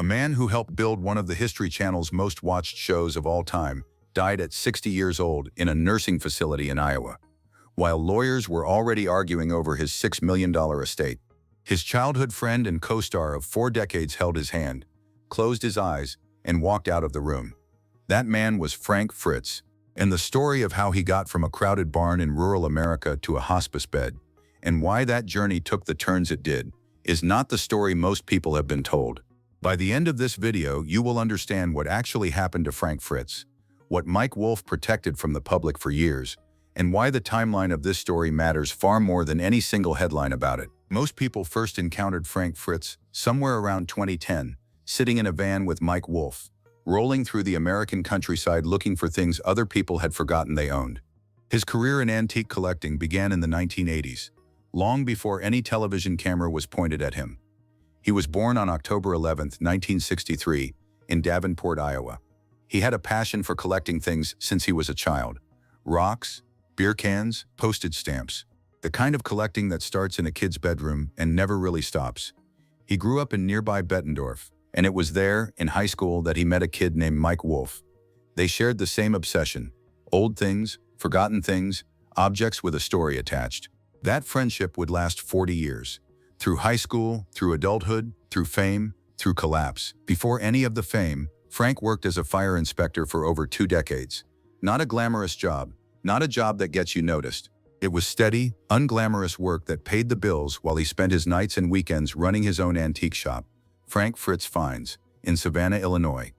A man who helped build one of the History Channel's most watched shows of all time died at 60 years old in a nursing facility in Iowa, while lawyers were already arguing over his $6 million estate. His childhood friend and co-star of 4 decades held his hand, closed his eyes, and walked out of the room. That man was Frank Fritz, and the story of how he got from a crowded barn in rural America to a hospice bed, and why that journey took the turns it did, is not the story most people have been told. By the end of this video, you will understand what actually happened to Frank Fritz, what Mike Wolfe protected from the public for years, and why the timeline of this story matters far more than any single headline about it. Most people first encountered Frank Fritz somewhere around 2010, sitting in a van with Mike Wolfe, rolling through the American countryside looking for things other people had forgotten they owned. His career in antique collecting began in the 1980s, long before any television camera was pointed at him. He was born on October 11, 1963, in Davenport, Iowa. He had a passion for collecting things since he was a child. Rocks, beer cans, postage stamps. The kind of collecting that starts in a kid's bedroom and never really stops. He grew up in nearby Bettendorf, and it was there, in high school, that he met a kid named Mike Wolfe. They shared the same obsession: old things, forgotten things, objects with a story attached. That friendship would last 40 years. Through high school, through adulthood, through fame, through collapse. Before any of the fame, Frank worked as a fire inspector for over 2 decades. Not a glamorous job, not a job that gets you noticed. It was steady, unglamorous work that paid the bills while he spent his nights and weekends running his own antique shop, Frank Fritz Finds, in Savannah, Illinois,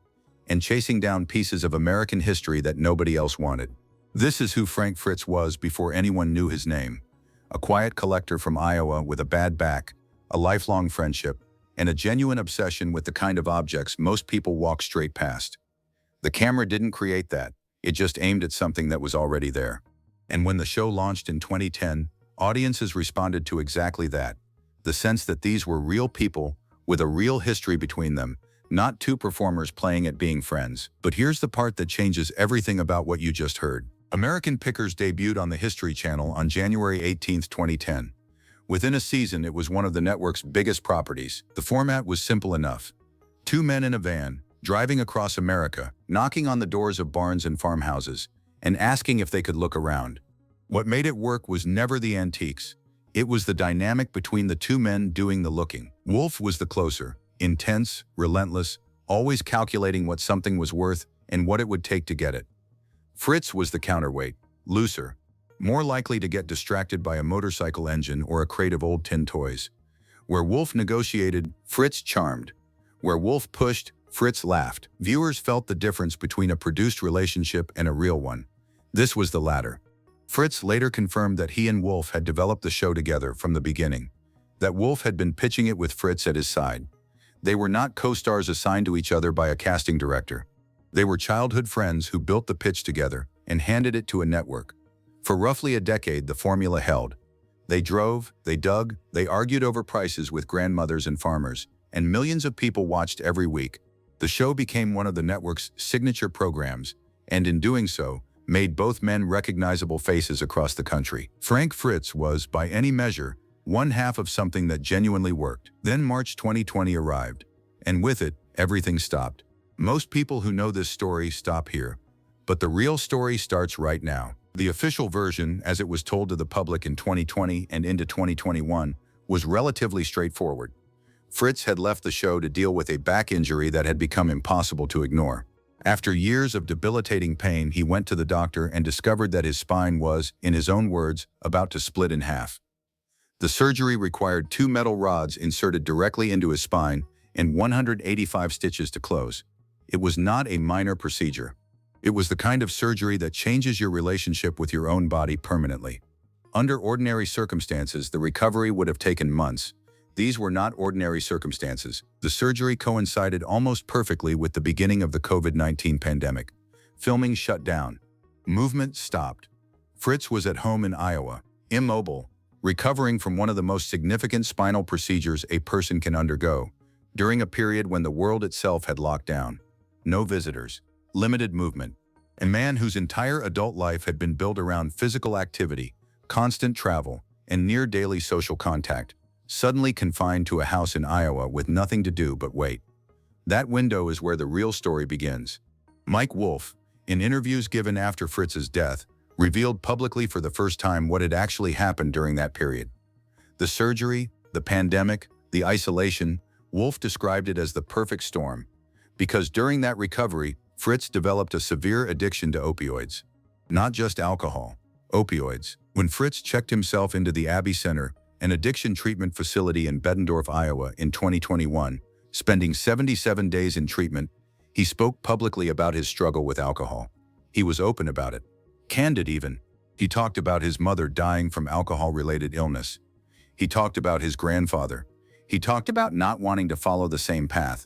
and chasing down pieces of American history that nobody else wanted. This is who Frank Fritz was before anyone knew his name. A quiet collector from Iowa with a bad back, a lifelong friendship, and a genuine obsession with the kind of objects most people walk straight past. The camera didn't create that, it just aimed at something that was already there. And when the show launched in 2010, audiences responded to exactly that. The sense that these were real people with a real history between them, not 2 performers playing at being friends. But here's the part that changes everything about what you just heard. American Pickers debuted on the History Channel on January 18, 2010. Within a season, it was one of the network's biggest properties. The format was simple enough. 2 men in a van, driving across America, knocking on the doors of barns and farmhouses, and asking if they could look around. What made it work was never the antiques. It was the dynamic between the 2 men doing the looking. Wolfe was the closer, intense, relentless, always calculating what something was worth and what it would take to get it. Fritz was the counterweight, looser, more likely to get distracted by a motorcycle engine or a crate of old tin toys. Where Wolfe negotiated, Fritz charmed. Where Wolfe pushed, Fritz laughed. Viewers felt the difference between a produced relationship and a real one. This was the latter. Fritz later confirmed that he and Wolfe had developed the show together from the beginning, that Wolfe had been pitching it with Fritz at his side. They were not co-stars assigned to each other by a casting director. They were childhood friends who built the pitch together and handed it to a network. For roughly a decade, the formula held. They drove, they dug, they argued over prices with grandmothers and farmers, and millions of people watched every week. The show became one of the network's signature programs, and in doing so, made both men recognizable faces across the country. Frank Fritz was, by any measure, one half of something that genuinely worked. Then March 2020 arrived, and with it, everything stopped. Most people who know this story stop here, but the real story starts right now. The official version, as it was told to the public in 2020 and into 2021, was relatively straightforward. Fritz had left the show to deal with a back injury that had become impossible to ignore. After years of debilitating pain, he went to the doctor and discovered that his spine was, in his own words, about to split in half. The surgery required 2 metal rods inserted directly into his spine and 185 stitches to close. It was not a minor procedure. It was the kind of surgery that changes your relationship with your own body permanently. Under ordinary circumstances, the recovery would have taken months. These were not ordinary circumstances. The surgery coincided almost perfectly with the beginning of the COVID-19 pandemic. Filming shut down. Movement stopped. Fritz was at home in Iowa, immobile, recovering from one of the most significant spinal procedures a person can undergo, during a period when the world itself had locked down. No visitors, limited movement. A man whose entire adult life had been built around physical activity, constant travel, and near daily social contact, suddenly confined to a house in Iowa with nothing to do but wait. That window is where the real story begins. Mike Wolfe, in interviews given after Fritz's death, revealed publicly for the first time what had actually happened during that period. The surgery, the pandemic, the isolation, Wolfe described it as the perfect storm, because during that recovery, Fritz developed a severe addiction to opioids. Not just alcohol, opioids. When Fritz checked himself into the Abbey Center, an addiction treatment facility in Bettendorf, Iowa, in 2021, spending 77 days in treatment, he spoke publicly about his struggle with alcohol. He was open about it. Candid even. He talked about his mother dying from alcohol-related illness. He talked about his grandfather. He talked about not wanting to follow the same path.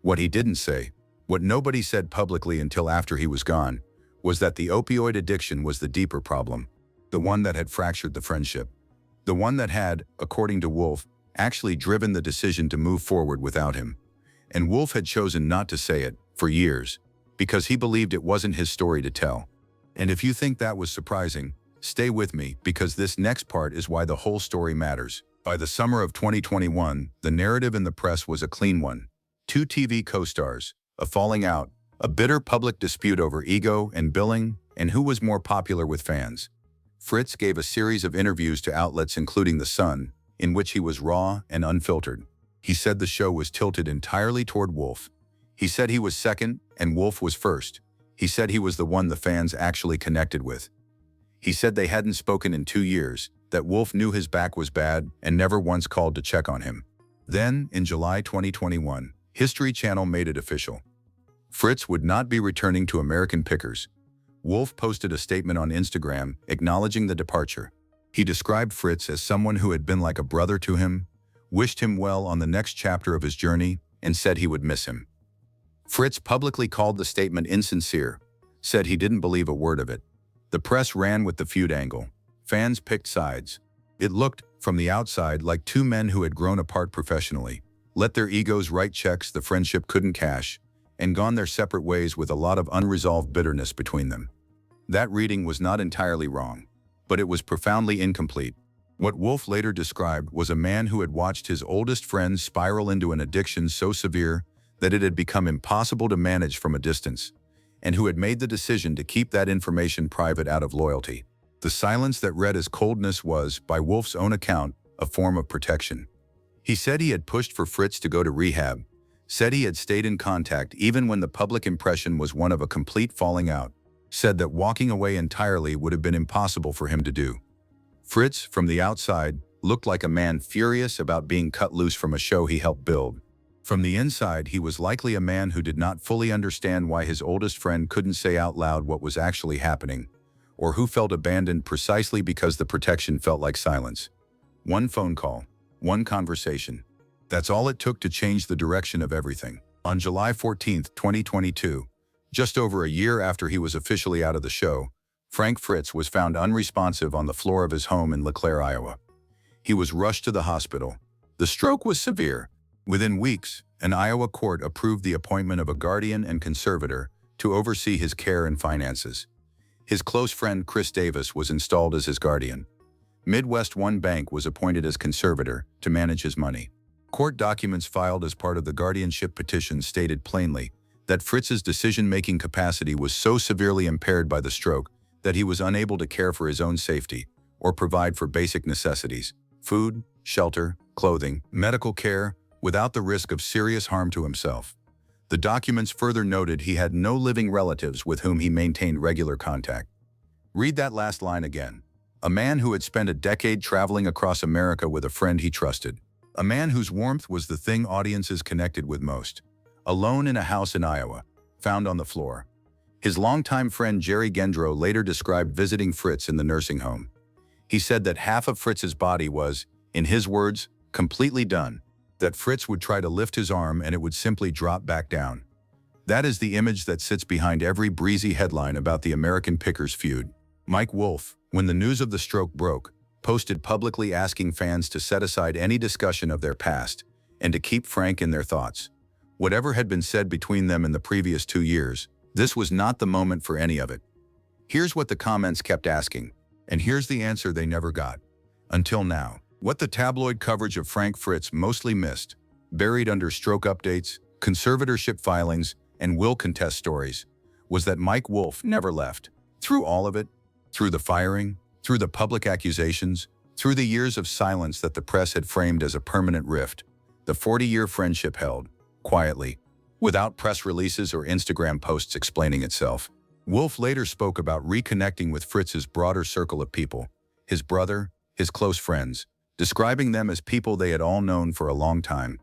What he didn't say, what nobody said publicly until after he was gone, was that the opioid addiction was the deeper problem, the one that had fractured the friendship, the one that had, according to Wolfe, actually driven the decision to move forward without him. And Wolfe had chosen not to say it, for years, because he believed it wasn't his story to tell. And if you think that was surprising, stay with me, because this next part is why the whole story matters. By the summer of 2021, the narrative in the press was a clean one. 2 TV co-stars, a falling out, a bitter public dispute over ego and billing, and who was more popular with fans. Fritz gave a series of interviews to outlets including The Sun, in which he was raw and unfiltered. He said the show was tilted entirely toward Wolfe. He said he was second and Wolfe was first. He said he was the one the fans actually connected with. He said they hadn't spoken in 2 years, that Wolfe knew his back was bad and never once called to check on him. Then, in July 2021, History Channel made it official. Fritz would not be returning to American Pickers. Wolfe posted a statement on Instagram acknowledging the departure. He described Fritz as someone who had been like a brother to him, wished him well on the next chapter of his journey, and said he would miss him. Fritz publicly called the statement insincere, said he didn't believe a word of it. The press ran with the feud angle. Fans picked sides. It looked, from the outside, like 2 men who had grown apart professionally, let their egos write checks the friendship couldn't cash, and gone their separate ways with a lot of unresolved bitterness between them. That reading was not entirely wrong, but it was profoundly incomplete. What Wolfe later described was a man who had watched his oldest friend spiral into an addiction so severe that it had become impossible to manage from a distance, and who had made the decision to keep that information private out of loyalty. The silence that read as coldness was, by Wolfe's own account, a form of protection. He said he had pushed for Fritz to go to rehab, said he had stayed in contact even when the public impression was one of a complete falling out, said that walking away entirely would have been impossible for him to do. Fritz, from the outside, looked like a man furious about being cut loose from a show he helped build. From the inside, he was likely a man who did not fully understand why his oldest friend couldn't say out loud what was actually happening, or who felt abandoned precisely because the protection felt like silence. One phone call, one conversation. That's all it took to change the direction of everything. On July 14, 2022, just over a year after he was officially out of the show, Frank Fritz was found unresponsive on the floor of his home in LeClaire, Iowa. He was rushed to the hospital. The stroke was severe. Within weeks, an Iowa court approved the appointment of a guardian and conservator to oversee his care and finances. His close friend Chris Davis was installed as his guardian. Midwest One Bank was appointed as conservator to manage his money. Court documents filed as part of the guardianship petition stated plainly that Fritz's decision-making capacity was so severely impaired by the stroke that he was unable to care for his own safety or provide for basic necessities, food, shelter, clothing, medical care, without the risk of serious harm to himself. The documents further noted he had no living relatives with whom he maintained regular contact. Read that last line again. A man who had spent a decade traveling across America with a friend he trusted. A man whose warmth was the thing audiences connected with most. Alone in a house in Iowa, found on the floor. His longtime friend Jerry Gendro later described visiting Fritz in the nursing home. He said that half of Fritz's body was, in his words, completely done, that Fritz would try to lift his arm and it would simply drop back down. That is the image that sits behind every breezy headline about the American Pickers feud. Mike Wolfe, when the news of the stroke broke, posted publicly asking fans to set aside any discussion of their past and to keep Frank in their thoughts. Whatever had been said between them in the previous 2 years, this was not the moment for any of it. Here's what the comments kept asking, and here's the answer they never got. Until now. What the tabloid coverage of Frank Fritz mostly missed, buried under stroke updates, conservatorship filings, and will contest stories, was that Mike Wolfe never left. Through all of it, through the firing, through the public accusations, through the years of silence that the press had framed as a permanent rift, the 40-year friendship held, quietly, without press releases or Instagram posts explaining itself. Wolfe later spoke about reconnecting with Fritz's broader circle of people, his brother, his close friends, describing them as people they had all known for a long time.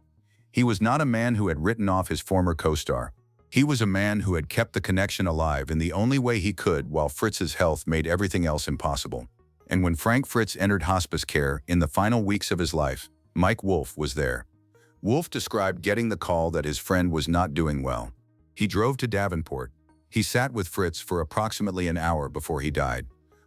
He was not a man who had written off his former co-star. He was a man who had kept the connection alive in the only way he could while Fritz's health made everything else impossible. And when Frank Fritz entered hospice care in the final weeks of his life, Mike Wolfe was there. Wolfe described getting the call that his friend was not doing well. He drove to Davenport. He sat with Fritz for approximately an hour before he died,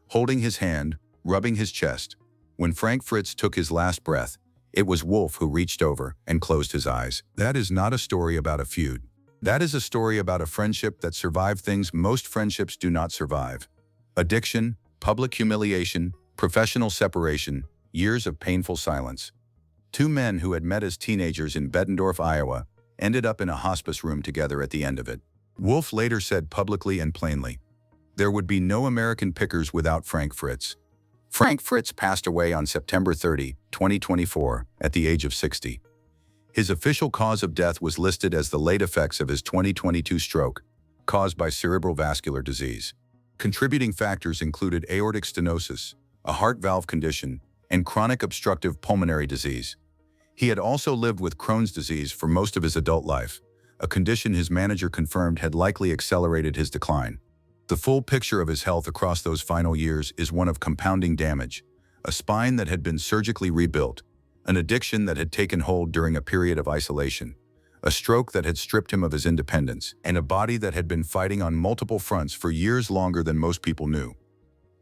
holding his hand, rubbing his chest. When Frank Fritz took his last breath, it was Wolfe who reached over and closed his eyes. That is not a story about a feud. That is a story about a friendship that survived things most friendships do not survive. Addiction, public humiliation, professional separation, years of painful silence. Two men who had met as teenagers in Bettendorf, Iowa, ended up in a hospice room together at the end of it. Wolfe later said publicly and plainly, "There would be no American Pickers without Frank Fritz." Frank Fritz passed away on September 30, 2024, at the age of 60. His official cause of death was listed as the late effects of his 2022 stroke, caused by cerebral vascular disease. Contributing factors included aortic stenosis, a heart valve condition, and chronic obstructive pulmonary disease. He had also lived with Crohn's disease for most of his adult life, a condition his manager confirmed had likely accelerated his decline. The full picture of his health across those final years is one of compounding damage, a spine that had been surgically rebuilt, an addiction that had taken hold during a period of isolation, a stroke that had stripped him of his independence, and a body that had been fighting on multiple fronts for years longer than most people knew.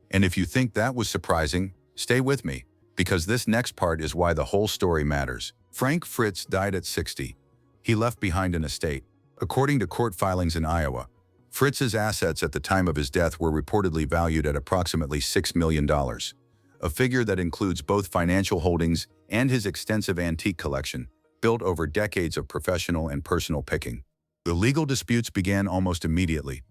And if you think that was surprising, stay with me, because this next part is why the whole story matters. Frank Fritz died at 60. He left behind an estate. According to court filings in Iowa, Fritz's assets at the time of his death were reportedly valued at approximately $6 million, a figure that includes both financial holdings and his extensive antique collection, built over decades of professional and personal picking. The legal disputes began almost immediately.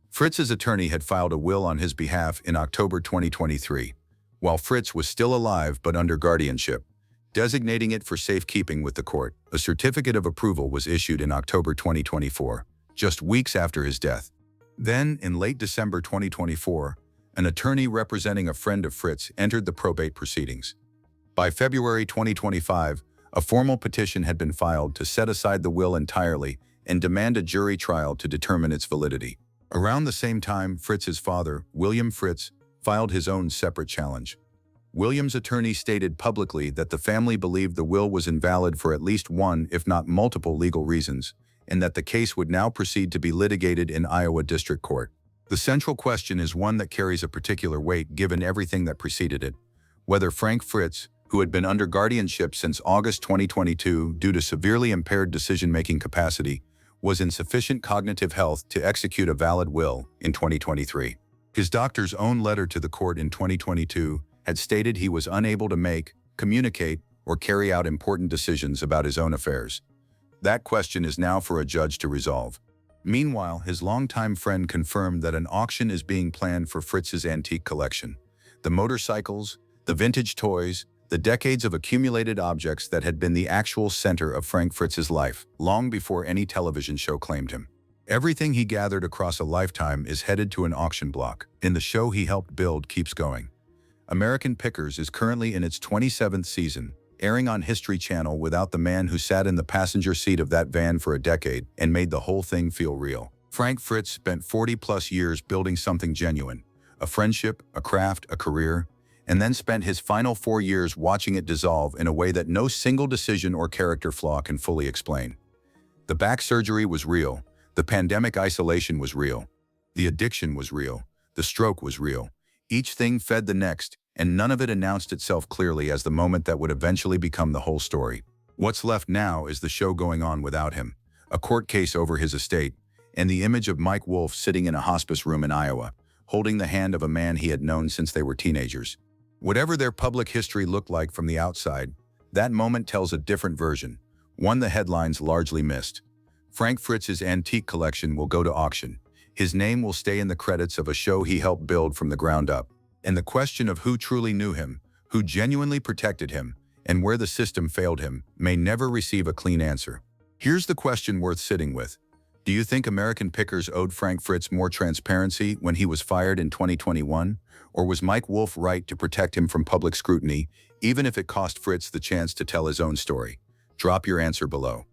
Fritz's attorney had filed a will on his behalf in October 2023, while Fritz was still alive but under guardianship, designating it for safekeeping with the court. A certificate of approval was issued in October 2024, just weeks after his death. Then, in late December 2024, an attorney representing a friend of Fritz entered the probate proceedings. By February 2025, a formal petition had been filed to set aside the will entirely and demand a jury trial to determine its validity. Around the same time, Fritz's father, William Fritz, filed his own separate challenge. William's attorney stated publicly that the family believed the will was invalid for at least one, if not multiple, legal reasons, and that the case would now proceed to be litigated in Iowa District Court. The central question is one that carries a particular weight given everything that preceded it: whether Frank Fritz, who had been under guardianship since August 2022 due to severely impaired decision-making capacity, was in sufficient cognitive health to execute a valid will in 2023. His doctor's own letter to the court in 2022 had stated he was unable to make, communicate, or carry out important decisions about his own affairs. That question is now for a judge to resolve. Meanwhile, his longtime friend confirmed that an auction is being planned for Fritz's antique collection. The motorcycles, the vintage toys, the decades of accumulated objects that had been the actual center of Frank Fritz's life, long before any television show claimed him. Everything he gathered across a lifetime is headed to an auction block, and the show he helped build keeps going. American Pickers is currently in its 27th season, airing on History Channel without the man who sat in the passenger seat of that van for a decade and made the whole thing feel real. Frank Fritz spent 40-plus years building something genuine, a friendship, a craft, a career, and then spent his final 4 years watching it dissolve in a way that no single decision or character flaw can fully explain. The back surgery was real. The pandemic isolation was real. The addiction was real. The stroke was real. Each thing fed the next, and none of it announced itself clearly as the moment that would eventually become the whole story. What's left now is the show going on without him, a court case over his estate, and the image of Mike Wolfe sitting in a hospice room in Iowa, holding the hand of a man he had known since they were teenagers. Whatever their public history looked like from the outside, that moment tells a different version, one the headlines largely missed. Frank Fritz's antique collection will go to auction. His name will stay in the credits of a show he helped build from the ground up. And the question of who truly knew him, who genuinely protected him, and where the system failed him may never receive a clean answer. Here's the question worth sitting with. Do you think American pickers owed Frank Fritz more transparency when he was fired in 2021? Or was Mike Wolfe right to protect him from public scrutiny, even if it cost Fritz the chance to tell his own story? Drop your answer below.